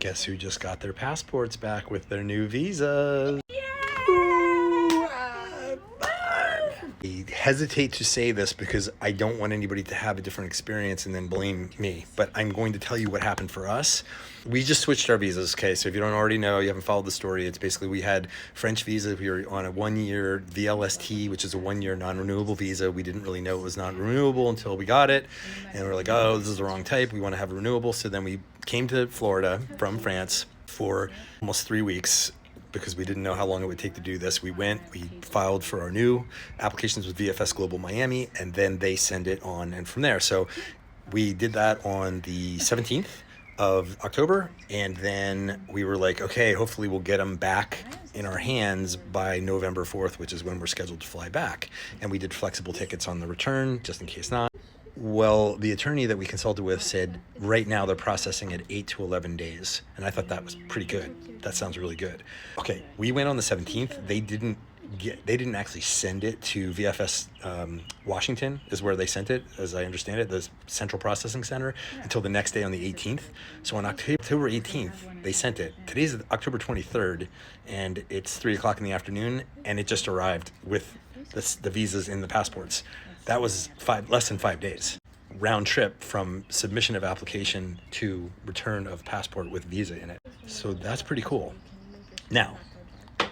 Guess who just got their passports back with their new visas? I hesitate to say this because I don't want anybody to have a different experience and then blame me, but I'm going to tell you what happened for us. We just switched our visas. Okay, so if you don't already know, you haven't followed the story, it's basically we had French visa. We were on a 1-year VLST, which is a 1-year non-renewable visa. We didn't really know it was non-renewable until we got it, and we're like, oh, this is the wrong type. We want to have a renewable. So then we came to Florida from France for almost 3 weeks because we didn't know how long it would take to do this. We filed for our new applications with VFS Global Miami, and then they send it on, and from there. So we did that on the 17th of October, and then we were like, okay, hopefully we'll get them back in our hands by November 4th, which is when we're scheduled to fly back. And we did flexible tickets on the return, just in case not. Well, the attorney that we consulted with said right now they're processing at 8 to 11 days. And I thought that was pretty good. That sounds really good. Okay, we went on the 17th. They didn't actually send it to VFS Washington is where they sent it, as I understand it, the Central Processing Center, until the next day on the 18th. So on October 18th, they sent it. Today's October 23rd, and it's 3 o'clock in the afternoon, and it just arrived with the visas and the passports. That was less than 5 days. Round trip from submission of application to return of passport with visa in it. So that's pretty cool. Now,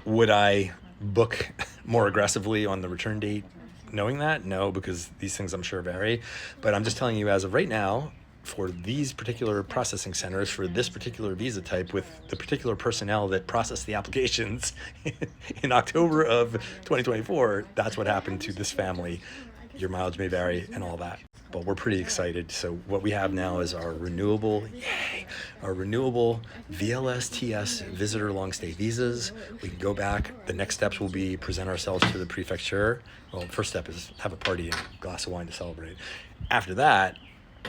would I book more aggressively on the return date knowing that? No, because these things I'm sure vary. But I'm just telling you, as of right now, for these particular processing centers, for this particular visa type, with the particular personnel that processed the applications in October of 2024, that's what happened to this family. Your mileage may vary and all that, but we're pretty excited. So what we have now is our renewable VLSTS visitor long stay visas. We can go back. The next steps will be present ourselves to the prefecture. Well, first step is have a party and a glass of wine to celebrate. After that,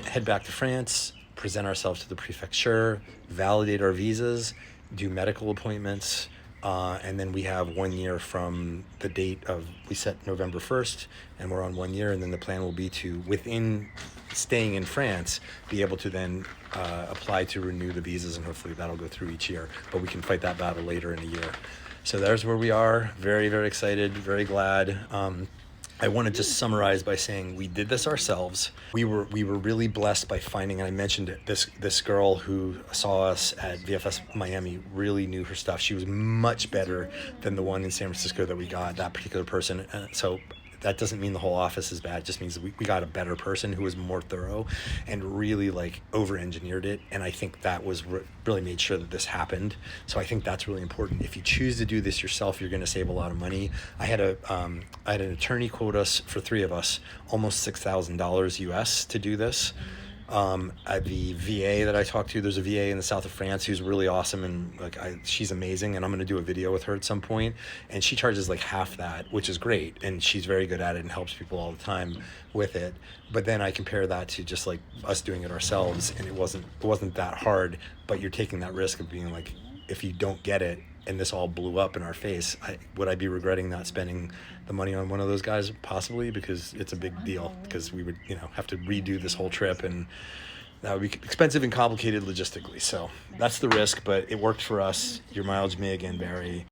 head back to France, present ourselves to the prefecture, validate our visas, do medical appointments, and then we have 1 year from the date of, we set November 1st, and we're on 1 year, and then the plan will be to, within staying in France, be able to then apply to renew the visas, and hopefully that'll go through each year. But we can fight that battle later in the year. So there's where we are. Very, very excited, very glad. I want to just summarize by saying we did this ourselves. We were really blessed by finding, and I mentioned it, this girl who saw us at VFS Miami really knew her stuff. She was much better than the one in San Francisco that we got, that particular person. So that doesn't mean the whole office is bad. It just means that we got a better person who was more thorough and really over-engineered it. And I think that was really made sure that this happened. So I think that's really important. If you choose to do this yourself, you're going to save a lot of money. I had an attorney quote us, for 3 of us, almost $6,000 US to do this. At the VA that I talked to, there's a VA in the south of France who's really awesome, and she's amazing, and I'm going to do a video with her at some point, and she charges like half that, which is great, and she's very good at it and helps people all the time with it. But then I compare that to just like us doing it ourselves, and it wasn't that hard, but you're taking that risk of being like, if you don't get it and this all blew up in our face, would I be regretting not spending the money on one of those guys? Possibly, because it's a big deal, because we would have to redo this whole trip, and that would be expensive and complicated logistically. So that's the risk, but it worked for us. Your mileage may again vary.